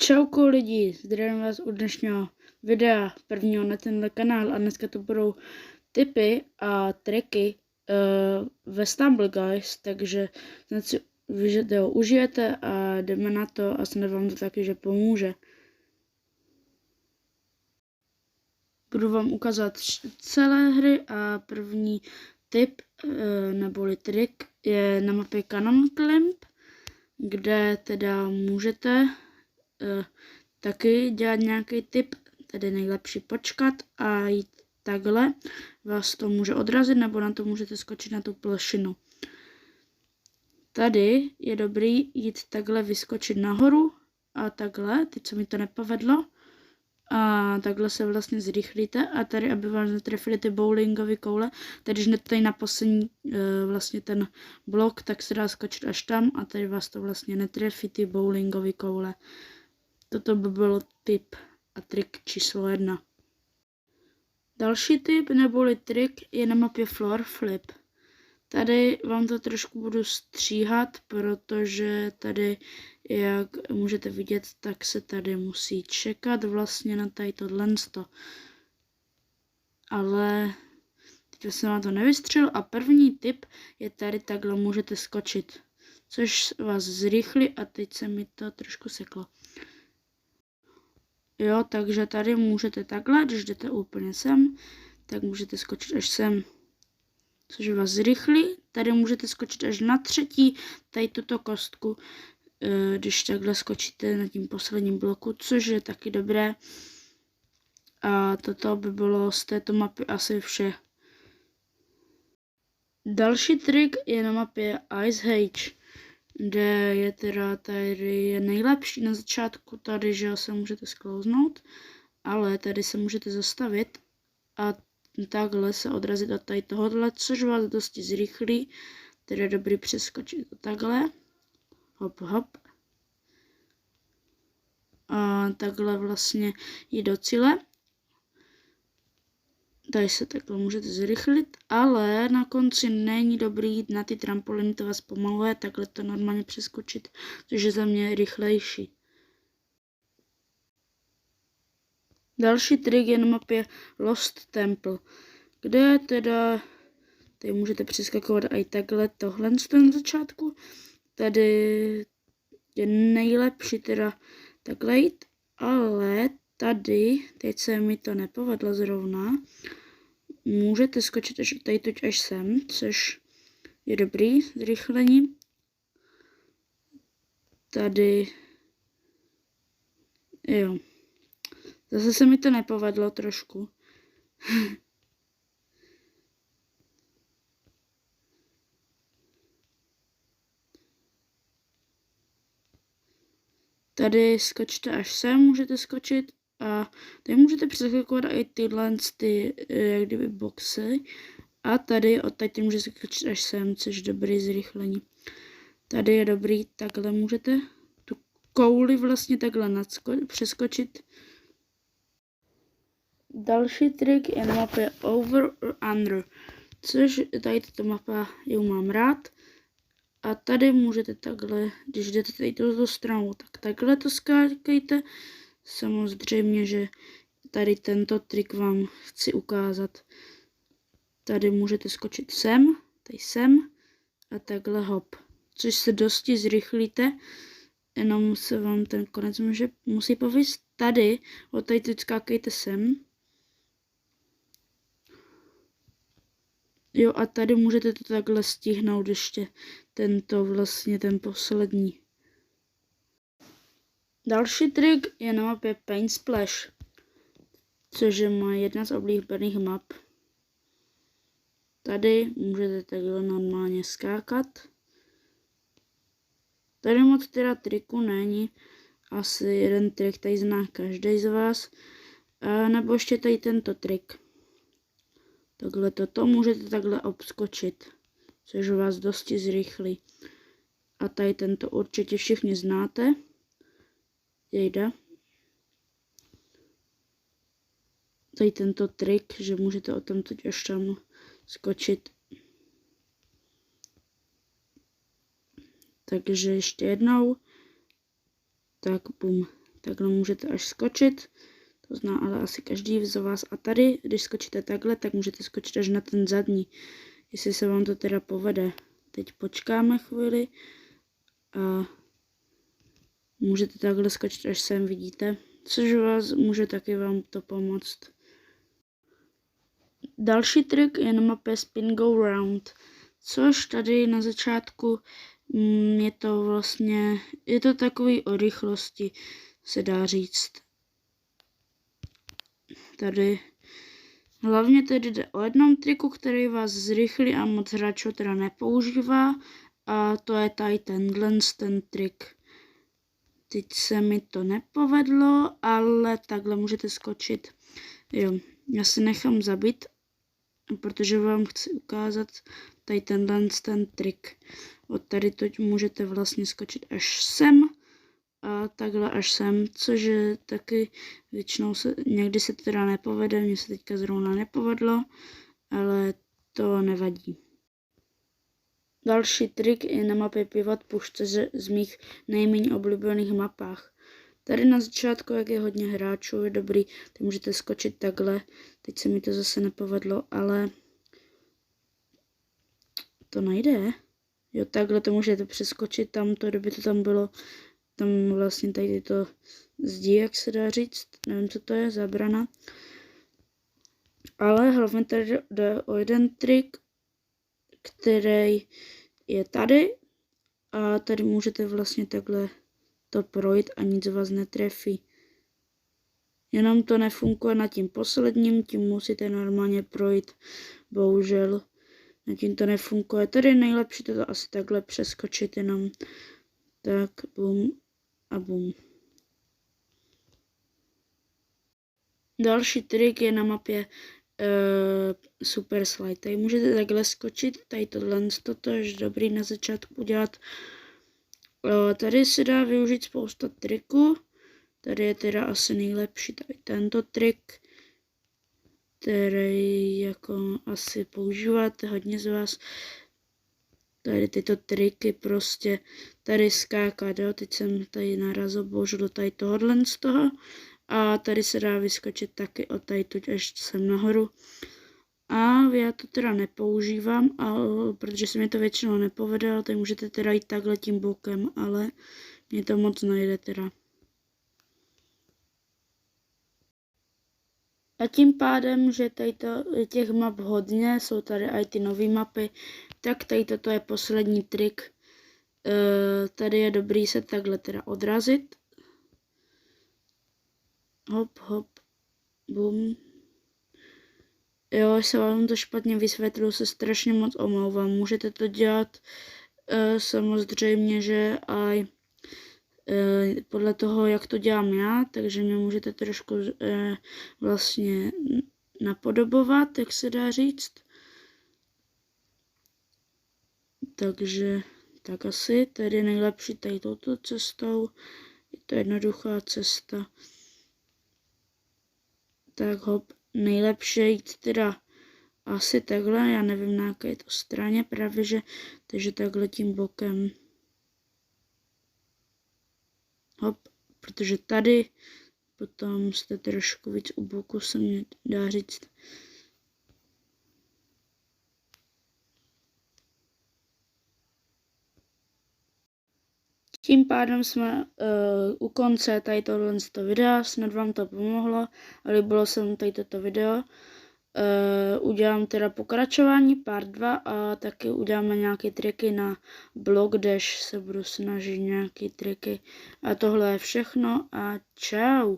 Čauko lidi, zdravím vás u dnešního videa, prvního na tenhle kanál, a dneska to budou tipy a triky ve Stumble Guys, takže si video užijete a jdeme na to a snad vám to taky, že pomůže. Budu vám ukázat celé hry a první tip neboli trik je na mapě Cannon Climb, kde teda můžete taky dělat nějaký tip, tedy nejlepší počkat a jít takhle. Vás to může odrazit, nebo na to můžete skočit na tu plošinu. Tady je dobrý jít takhle, vyskočit nahoru a takhle, teď se mi to nepovedlo. A takhle se vlastně zrychlíte a tady, aby vás netrefili ty bowlingové koule, tady hned tady na poslední vlastně ten blok, tak se dá skočit až tam a tady vás to vlastně netrefí ty bowlingové koule. Toto by byl tip a trik číslo 1. Další tip neboli trik je na mapě Floor Flip. Tady vám to trošku budu stříhat, protože tady, jak můžete vidět, tak se tady musí čekat vlastně na tady tohleto. Ale teď jsem vám to nevystřelil a první tip je tady takhle můžete skočit, což vás zrychlí a teď se mi to trošku seklo. Jo, takže tady můžete takhle, když jdete úplně sem, tak můžete skočit až sem, což vás zrychlí. Tady můžete skočit až na třetí, tady tuto kostku, když takhle skočíte na tím posledním bloku, což je taky dobré. A toto by bylo z této mapy asi vše. Další trik je na mapě Ice Age, kde je teda tady je nejlepší na začátku, tady že se můžete sklouznout, ale tady se můžete zastavit a takhle se odrazit od tady tohohle, což vás dosti zrychlí, tedy je dobrý přeskočit to takhle, hop hop, a takhle vlastně jít do cíle. Tady se takhle můžete zrychlit, ale na konci není dobrý jít na ty trampoliny, to vás pomaluje, takhle to normálně přeskočit, což je za mě rychlejší. Další trik je na mapě Lost Temple, kde teda tady můžete přeskakovat i takhle tohle na začátku. Tady je nejlepší teda takhle jít, ale tady, teď se mi to nepovedlo zrovna, můžete skočit až tady toť až sem, což je dobrý zrychlení. Tady, jo, zase se mi to nepovedlo trošku. Tady skočte až sem, můžete skočit a tady můžete přeskakovat i tyhle jak kdyby boxy a tady od tady můžete skočit až sem, což je dobrý zrychlení. Tady je dobrý, takhle můžete tu kouli vlastně takhle přeskočit. Další trik je na mapě Over or Under, což tady tato mapa, ju mám rád. A tady můžete takhle, když jdete tady touto stranou, tak takhle to skákejte. Samozřejmě, že tady tento trik vám chci ukázat. Tady můžete skočit sem, tady sem a takhle hop. Což se dosti zrychlíte, jenom se vám ten konec musí povíst. Tady, od tady teď skákejte sem. Jo, a tady můžete to takhle stihnout ještě ten poslední. Další trik je na mapě Paint Splash, což je moje jedna z oblíbených map. Tady můžete takhle normálně skákat. Tady moc teda triku není, asi jeden trik tady zná každý z vás, a nebo ještě tady tento trik. Takhle toto můžete takhle obskočit, což vás dosti zrychlí. A tady tento určitě všichni znáte. Jejda. Tady tento trik, že můžete o tom teď až tam skočit. Takže ještě jednou. Tak bum. takhle můžete až skočit. To zná ale asi každý z vás. A tady, když skočíte takhle, tak můžete skočit až na ten zadní. Jestli se vám to teda povede. Teď počkáme chvíli a můžete takhle skočit až sem, vidíte. Což vás může taky vám to pomoct. Další trik je na mapě Spin Go Round. Což tady na začátku je to takový o rychlosti, se dá říct. Tady hlavně tedy jde o jednom triku, který vás zrychlí a moc hráčů teda nepoužívá. A to je tady ten trik. Teď se mi to nepovedlo, ale takhle můžete skočit. Jo, já si nechám zabít, protože vám chci ukázat tady ten trik. Od tady to můžete vlastně skočit až sem a takhle až sem, což je taky většinou někdy se to teda nepovede, mně se teďka zrovna nepovedlo, ale to nevadí. Další trik je na mapě Pivot Push, což je z mých nejméně oblíbených mapách. Tady na začátku, jak je hodně hráčů, je dobrý, tak můžete skočit takhle. Teď se mi to zase nepovedlo, ale to nejde. Jo, takhle to můžete přeskočit tamto, kdyby to tam bylo. Tam vlastně tady to zdi, jak se dá říct. Nevím, co to je, zabrana. Ale hlavně tady jde o jeden trik, který je tady. A tady můžete vlastně takhle to projít a nic vás netrefí. Jenom to nefunguje na tím posledním, tím musíte normálně projít. Bohužel na tím to nefunguje. Tady je nejlepší to asi takhle přeskočit jenom. Tak, bum a bum. Další trik je na mapě Super Slide. Tady můžete takhle skočit, tady toto je dobrý na začátku udělat. Tady se dá využít spousta triků. Tady je teda asi nejlepší tady tento trik, který jako asi používáte hodně z vás. Tady tyto triky prostě, tady skákat, jo, teď jsem tady narazil bohužel do tady tohohle z toho. A tady se dá vyskočit taky od tady tuď až sem nahoru. A já to teda nepoužívám, protože se mi to většinou nepovede, ale tady můžete teda jít takhle tím bokem, ale mě to moc nejde teda. A tím pádem, že tady těch map hodně, jsou tady i ty nové mapy, tak tady toto je poslední trik. Tady je dobrý se takhle teda odrazit. Hop, hop, bum. Jo, se vám to špatně vysvětlil, se strašně moc omlouvám. Můžete to dělat samozřejmě, že aj podle toho, jak to dělám já, takže mě můžete trošku vlastně napodobovat, jak se dá říct. Takže tak asi tady je nejlepší tady touto cestou. Je to jednoduchá cesta. Tak hop, nejlepší jít teda asi takhle, já nevím na jaké je to straně právě, že, takže takhle tím bokem. Hop, protože tady potom jste trošku víc u boku, se mi dá říct. Tím pádem jsme u konce tady tohle videa, snad vám to pomohlo, a líbilo se vám tady toto video. Udělám teda pokračování part 2 a taky uděláme nějaké triky na Block Dash, se budu snažit nějaké triky. A tohle je všechno a čau.